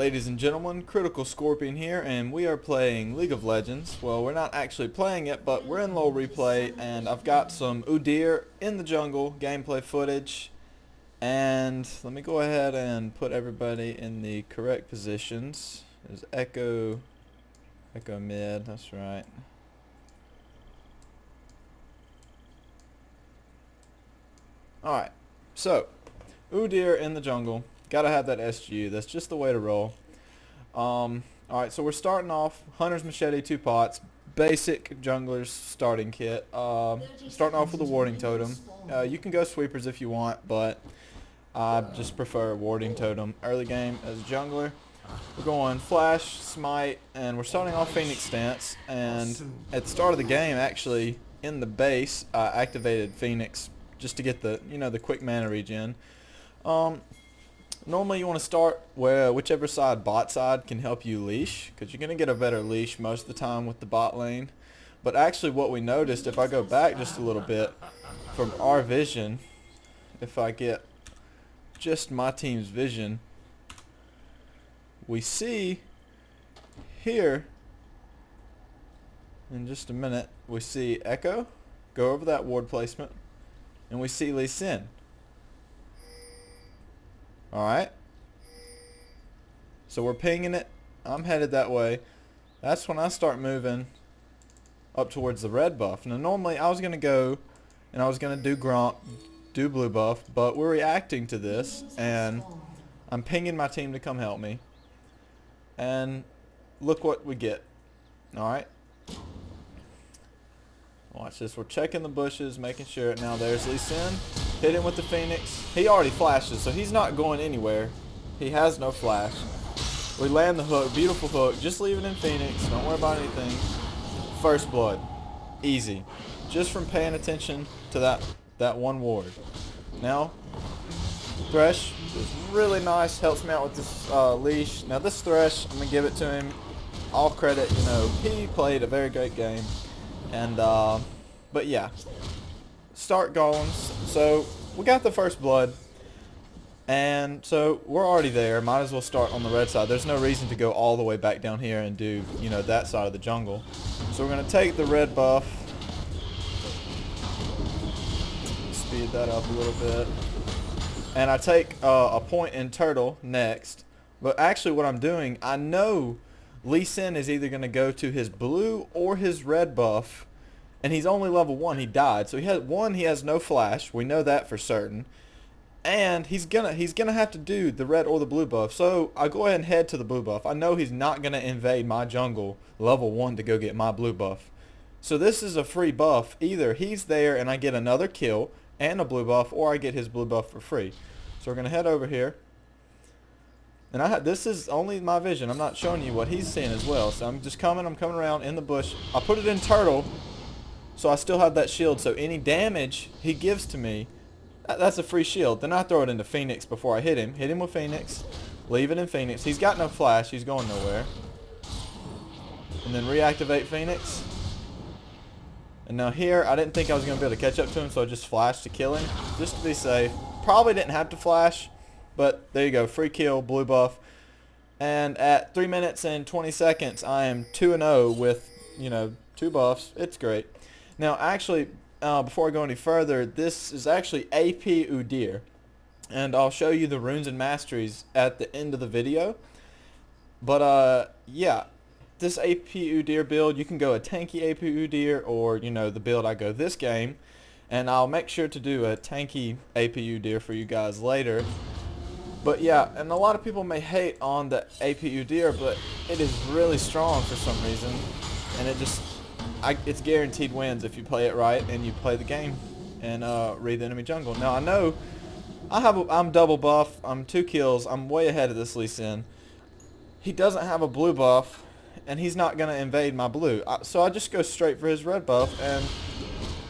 ladies and gentlemen, Critical Scorpion here, and we are playing League of Legends. Well, we're not actually playing it, but we're in low replay, and I've got some Udyr in the jungle gameplay footage. And let me go ahead and put everybody in the correct positions. There's Echo mid, that's right. Alright, so Udyr in the jungle. Gotta have that SGU. That's just the way to roll. Alright, so we're starting off Hunter's Machete, 2 pots. Basic jungler's starting kit. Starting off with a warding totem. You can go sweepers if you want, but I just prefer warding totem early game as a jungler. We're going flash, smite, and we're starting off Phoenix stance. And at the start of the game, actually, in the base, I activated Phoenix just to get the the quick mana regen. Normally you want to start where whichever side bot side can help you leash, because you're going to get a better leash most of the time with the bot lane. But actually what we noticed, if I go back just a little bit from our vision, if I get just my team's vision, we see here in just a minute, we see Echo go over that ward placement, and we see Lee Sin. Alright, so we're pinging it. I'm headed that way. That's when I start moving up towards the red buff. Now normally I was going to go and I was going to do Gromp, do blue buff, but we're reacting to this and I'm pinging my team to come help me. And look what we get. Alright, watch this. We're checking the bushes, making sure. Now there's Lee Sin. Hit him with the Phoenix. He already flashes, so he's not going anywhere. He has no flash. We land the hook. Beautiful hook. Just leave it in Phoenix. Don't worry about anything. First blood. Easy. Just from paying attention to that one ward. Now, Thresh is really nice. Helps me out with this leash. Now this Thresh, I'm going to give it to him. All credit, he played a very great game. And, but yeah. Start golems. So we got the first blood, and so we're already there. Might as well start on the red side. There's no reason to go all the way back down here and do that side of the jungle. So we're gonna take the red buff, speed that up a little bit, and I take a point in turtle next. But actually what I'm doing, I know Lee Sin is either gonna go to his blue or his red buff. And he's only level 1. He died, so he has no flash. We know that for certain. And he's gonna have to do the red or the blue buff. So I go ahead and head to the blue buff. I know he's not gonna invade my jungle level 1 to go get my blue buff. So this is a free buff. Either he's there and I get another kill and a blue buff, or I get his blue buff for free. So we're gonna head over here. And this is only my vision. I'm not showing you what he's seeing as well. So I'm coming around in the bush. I put it in turtle. So I still have that shield, so any damage he gives to me, that's a free shield. Then I throw it into Phoenix before I hit him. Hit him with Phoenix, leave it in Phoenix. He's got no flash, he's going nowhere. And then reactivate Phoenix. And now here, I didn't think I was going to be able to catch up to him, so I just flashed to kill him, just to be safe. Probably didn't have to flash, but there you go, free kill, blue buff. And at 3 minutes and 20 seconds, I am 2-0 with, 2 buffs. It's great. Now, actually, before I go any further, this is actually AP Udyr, and I'll show you the runes and masteries at the end of the video. But yeah, this AP Udyr build, you can go a tanky AP Udyr, or the build I go this game, and I'll make sure to do a tanky AP Udyr for you guys later. But yeah, and a lot of people may hate on the AP Udyr, but it is really strong for some reason, and it's guaranteed wins if you play it right and you play the game and read the enemy jungle. Now I know I'm double buff. I'm 2 kills. I'm way ahead of this Lee Sin. He doesn't have a blue buff, and he's not gonna invade my blue. So I just go straight for his red buff, and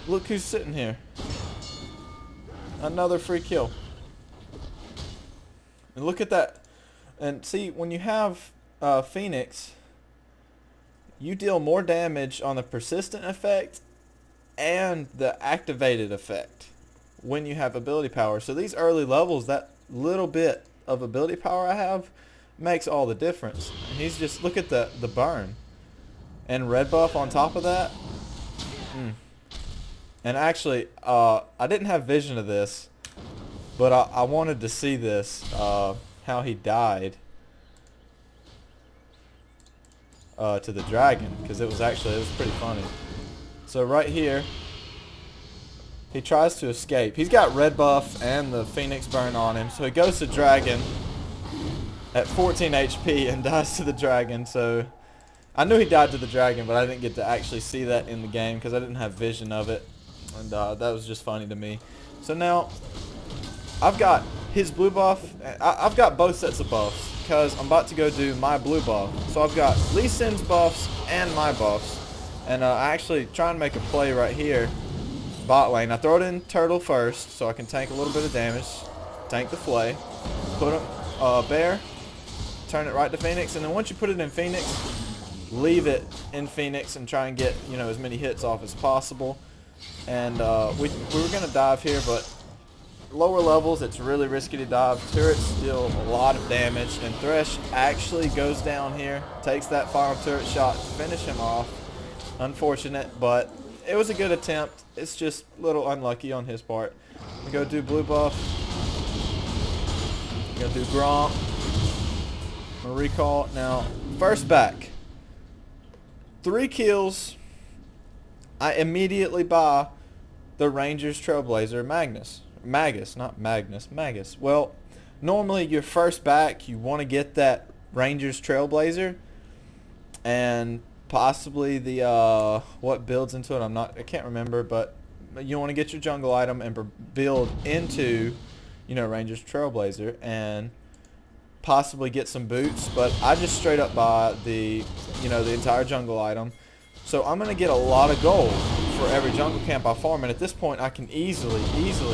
look who's sitting here. Another free kill. And look at that. And see, when you have Phoenix, you deal more damage on the persistent effect and the activated effect when you have ability power. So these early levels, that little bit of ability power I have makes all the difference. And he's just, look at the burn. And red buff on top of that. And actually, I didn't have vision of this, but I wanted to see this, how he died to the dragon, because it was pretty funny. So right here, he tries to escape. He's got red buff and the Phoenix burn on him, so he goes to dragon at 14 HP and dies to the dragon. So I knew he died to the dragon, but I didn't get to actually see that in the game because I didn't have vision of it, and that was just funny to me. So now I've got his blue buff. I've got both sets of buffs because I'm about to go do my blue buff. So I've got Lee Sin's buffs and my buffs, and I actually try and make a play right here. Bot lane. I throw it in turtle first so I can tank a little bit of damage. Tank the flay. Put a bear. Turn it right to Phoenix, and then once you put it in Phoenix, leave it in Phoenix and try and get, you know, as many hits off as possible. And we were gonna dive here, but lower levels it's really risky to dive. Turrets deal a lot of damage, and Thresh actually goes down here, takes that final turret shot to finish him off. Unfortunate, but it was a good attempt. It's just a little unlucky on his part. We go do blue buff. We go do Gromp. I'm gonna recall. Now, first back. 3 kills. I immediately buy the Rangers Trailblazer Magus, not Magnus. Magus. Well, normally your first back, you want to get that Rangers Trailblazer. And possibly the what builds into it, I can't remember, but you want to get your jungle item and build into, you know, Rangers Trailblazer and possibly get some boots. But I just straight up buy the, you know, the entire jungle item. So I'm gonna get a lot of gold for every jungle camp I farm, and at this point I can easily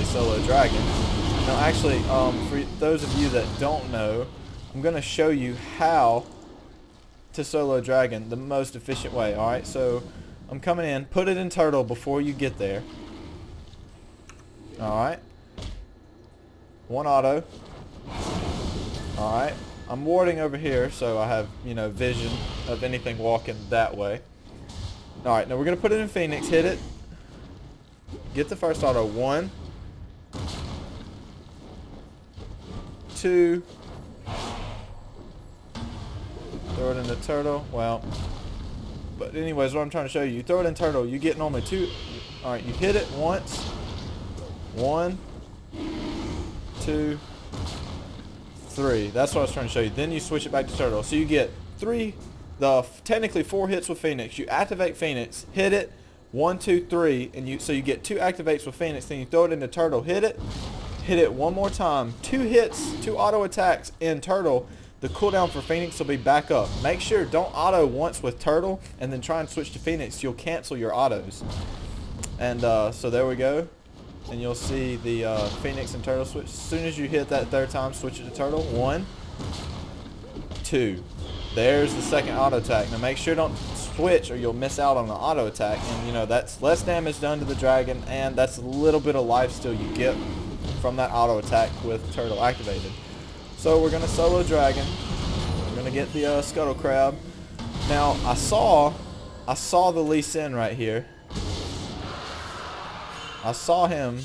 solo dragon. Now actually, for those of you that don't know, I'm gonna show you how to solo dragon the most efficient way. Alright, so I'm coming in, put it in turtle before you get there. Alright, 1 auto. Alright, I'm warding over here so I have, you know, vision of anything walking that way. Alright, now we're gonna put it in Phoenix, hit it, get the first auto. 1, 2, throw it in the turtle. Well, but anyways, what I'm trying to show you, you throw it in turtle, you get normally 2. Alright, you hit it once. 1, 2, 3. That's what I was trying to show you. Then you switch it back to turtle. So you get 3, technically 4 hits with Phoenix. You activate Phoenix, hit it, 1, 2, 3, and so you get 2 activates with Phoenix. Then you throw it into turtle, hit it one more time. 2 hits, 2 auto attacks in turtle. The cooldown for Phoenix will be back up. Make sure don't auto once with turtle and then try and switch to Phoenix. You'll cancel your autos. And so there we go. And you'll see the Phoenix and turtle switch. As soon as you hit that 3rd time, switch it to turtle. 1, 2. There's the 2nd auto attack. Now make sure don't switch or you'll miss out on the auto attack. And you know, that's less damage done to the dragon, and that's a little bit of life steal you get from that auto attack with turtle activated. So we're gonna solo dragon. We're gonna get the scuttle crab. Now I saw the Lee Sin right here. I saw him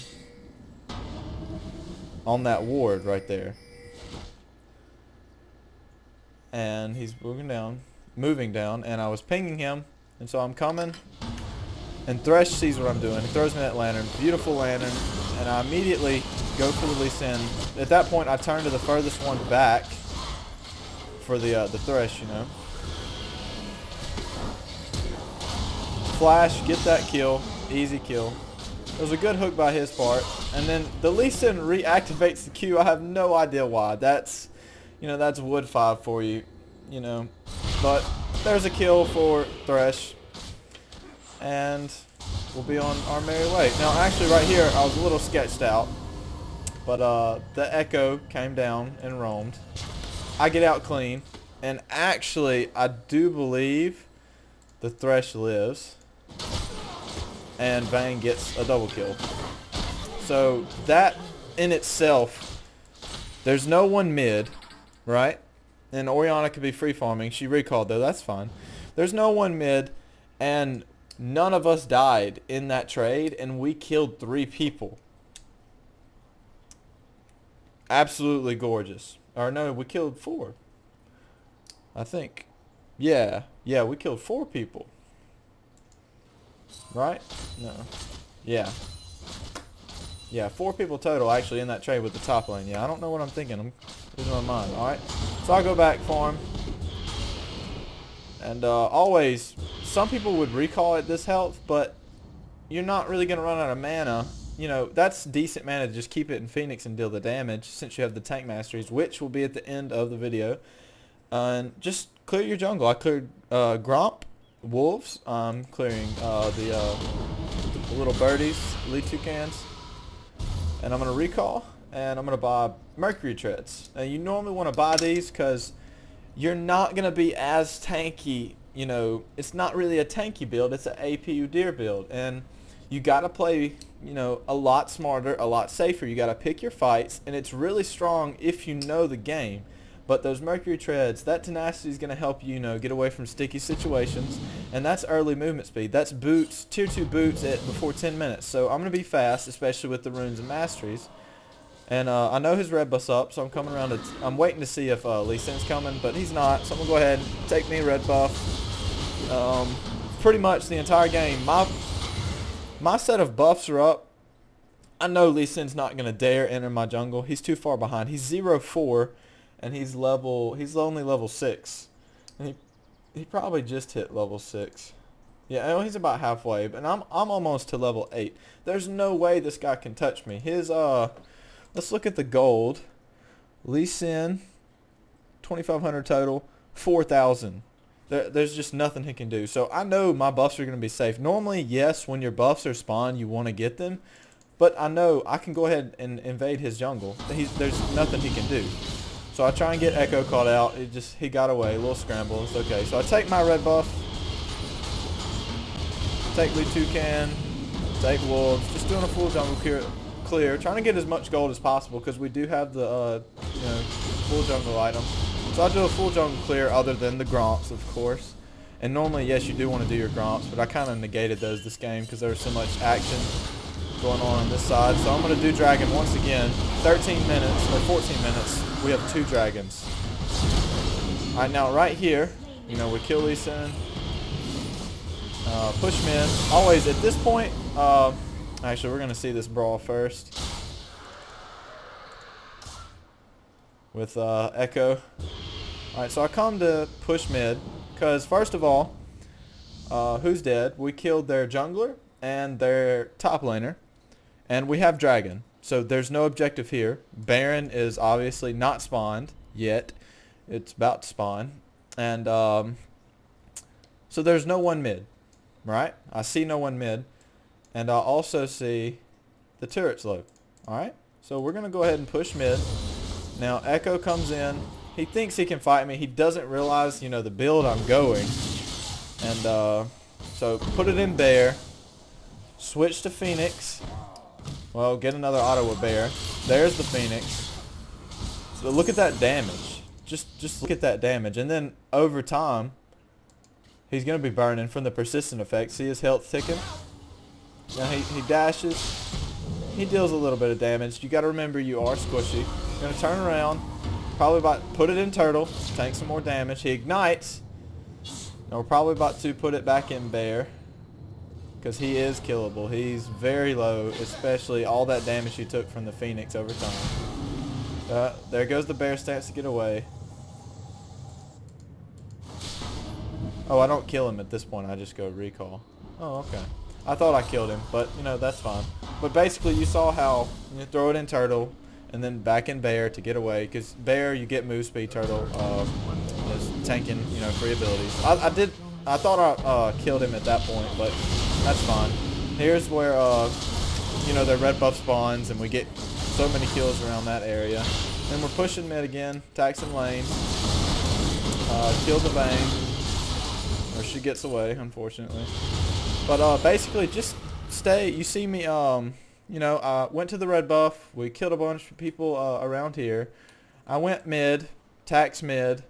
on that ward right there. And he's moving down, and I was pinging him, and so I'm coming, and Thresh sees what I'm doing. He throws me that lantern, beautiful lantern, and I immediately go for the Lee Sin. At that point, I turn to the furthest one back for the Thresh, you know. Flash, get that kill, easy kill. It was a good hook by his part, and then the Lee Sin reactivates the Q. I have no idea why. That's, you know, that's wood 5 for you, you know. But there's a kill for Thresh, and we'll be on our merry way. Now, actually, right here, I was a little sketched out, but the Echo came down and roamed. I get out clean, and actually, I do believe the Thresh lives, and Vayne gets a double kill. So that in itself, there's no one mid, right? And Oriana could be free farming. She recalled though. That's fine. There's no one mid, and none of us died in that trade, and we killed 3 people. Absolutely gorgeous. Or no, we killed 4. I think. Yeah, we killed 4 people. Right? No. Yeah. Yeah, 4 people total actually in that trade with the top lane. Yeah, I don't know what I'm thinking. I'm losing my mind. Alright. So I'll go back farm. And always, some people would recall at this health, but you're not really going to run out of mana. You know, that's decent mana to just keep it in Phoenix and deal the damage since you have the tank masteries, which will be at the end of the video. And just clear your jungle. I cleared Gromp, Wolves. I'm clearing the little birdies, lead toucans. And I'm going to recall, and I'm going to buy Mercury Treads. And you normally want to buy these because you're not going to be as tanky. You know, it's not really a tanky build. It's an AP Udyr build. And you got to play, you know, a lot smarter, a lot safer. You got to pick your fights, and it's really strong if you know the game. But those Mercury Treads, that tenacity is going to help you, you know, get away from sticky situations. And that's early movement speed. That's boots, tier 2 boots at before 10 minutes. So I'm going to be fast, especially with the runes and masteries. And I know his red buff's up, so I'm coming around. I'm waiting to see if Lee Sin's coming, but he's not. So I'm going to go ahead and take me red buff. Pretty much the entire game. My set of buffs are up. I know Lee Sin's not going to dare enter my jungle. He's too far behind. He's 0-4. And he's only level 6. And he probably just hit level 6. Yeah, he's about halfway, but I'm almost to level 8. There's no way this guy can touch me. His let's look at the gold. Lee Sin 2,500 total, 4,000. There's just nothing he can do. So I know my buffs are going to be safe. Normally, yes, when your buffs are spawned, you want to get them. But I know I can go ahead and invade his jungle. There's nothing he can do. So I try and get Echo caught out. He got away. A little scramble. It's okay. So I take my red buff. Take Lead Toucan. Take Wolves. Just doing a full jungle clear. Trying to get as much gold as possible because we do have the full jungle item. So I do a full jungle clear other than the Gromps, of course. And normally, yes, you do want to do your Gromps, but I kind of negated those this game because there was so much action going on this side. So I'm going to do Dragon once again. 13 minutes or 14 minutes. We have 2 dragons. Alright, now right here, you know, we kill Lee Sin. Push mid. Always at this point, actually we're going to see this brawl first. With Echo. Alright, so I come to push mid. Because first of all, who's dead? We killed their jungler and their top laner. And we have dragon. So there's no objective here. Baron is obviously not spawned yet. It's about to spawn. And so there's no one mid. Right? I see no one mid. And I also see the turret's low. Alright? So we're going to go ahead and push mid. Now Echo comes in. He thinks he can fight me. He doesn't realize, you know, the build I'm going. And so put it in Bear. Switch to Phoenix. Well, get another auto with Bear. There's the Phoenix. So look at that damage. Just look at that damage. And then over time, he's going to be burning from the persistent effect. See his health ticken? Now he dashes. He deals a little bit of damage. You got to remember you are squishy. Going to turn around. Probably about put it in turtle. Tank some more damage. He ignites. Now we're probably about to put it back in Bear. Because he is killable. He's very low, especially all that damage he took from the Phoenix over time. There goes the Bear stance to get away. Oh, I don't kill him at this point. I just go recall. Oh, okay. I thought I killed him, but, you know, that's fine. But basically, you saw how you throw it in turtle and then back in Bear to get away. Because Bear, you get move speed. Turtle is tanking, you know, free abilities. I thought I killed him at that point, but that's fine. Here's where, you know, their red buff spawns, and we get so many kills around that area. Then we're pushing mid again, attack some lane, kill the Vayne, or she gets away, unfortunately. But basically, just stay. You see me, you know, I went to the red buff. We killed a bunch of people around here. I went mid, tax mid,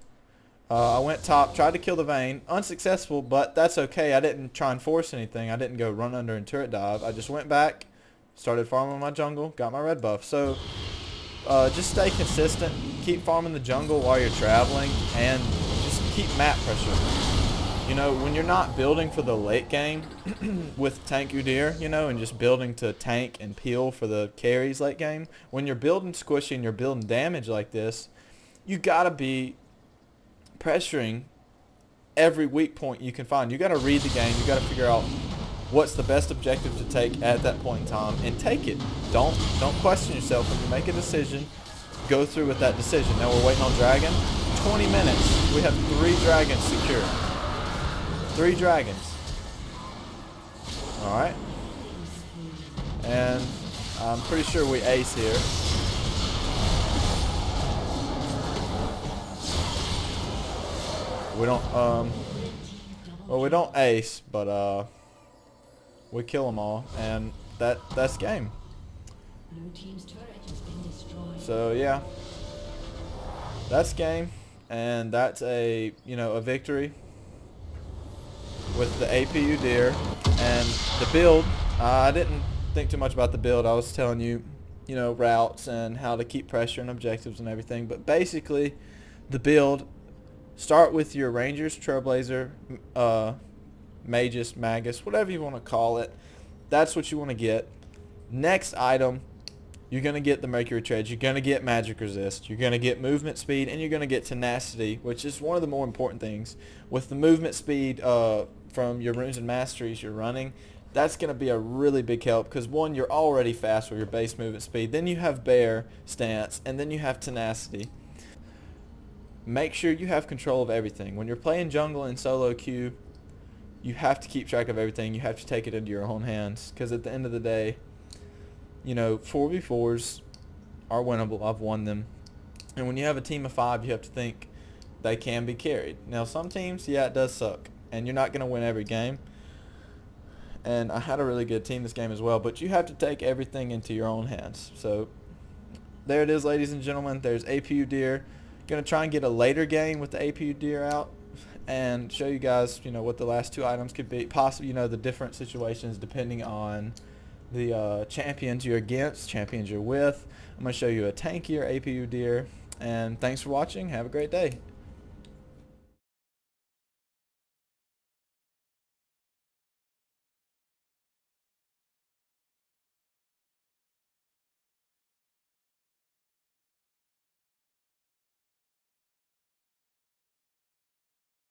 I went top, tried to kill the Vayne, unsuccessful, but that's okay. I didn't try and force anything. I didn't go run under and turret dive. I just went back, started farming my jungle, got my red buff. So just stay consistent, keep farming the jungle while you're traveling, and just keep map pressure. You know, when you're not building for the late game with tank Udyr, you know, and just building to tank and peel for the carries late game, when you're building squishy and you're building damage like this, you gotta be pressuring every weak point you can find. You gotta read the game. You gotta figure out what's the best objective to take at that point in time and take it. Don't question yourself when you make a decision. Go through with that decision. Now we're waiting on dragon. 20 minutes. We have 3 dragons secure. 3 dragons. Alright. And I'm pretty sure we ace here. We don't, well, we don't ace, but, we kill them all, and that's game. So, yeah. That's game, and that's a victory with the AP Udyr. And the build, I didn't think too much about the build. I was telling you, routes and how to keep pressure and objectives and everything. But basically, the build, start with your Rangers, Trailblazer, Magus, Magus, whatever you want to call it. That's what you want to get. Next item, you're going to get the Mercury Treads. You're going to get Magic Resist. You're going to get movement speed, and you're going to get tenacity, which is one of the more important things. With the movement speed from your runes and masteries you're running, that's going to be a really big help because, one, you're already fast with your base movement speed. Then you have Bear Stance, and then you have tenacity. Make sure you have control of everything. When you're playing jungle in solo queue, you have to keep track of everything. You have to take it into your own hands because at the end of the day, 4v4s are winnable. I've won them. And when you have a team of 5, you have to think they can be carried. Now, some teams, yeah, it does suck. And you're not going to win every game. And I had a really good team this game as well. But you have to take everything into your own hands. So, there it is, ladies and gentlemen. There's AP Udyr. Going to try and get a later game with the AP Udyr out. And show you guys, what the last 2 items could be. Possibly, the different situations depending on the champions you're against, champions you're with. I'm going to show you a tankier AP Udyr. And thanks for watching. Have a great day.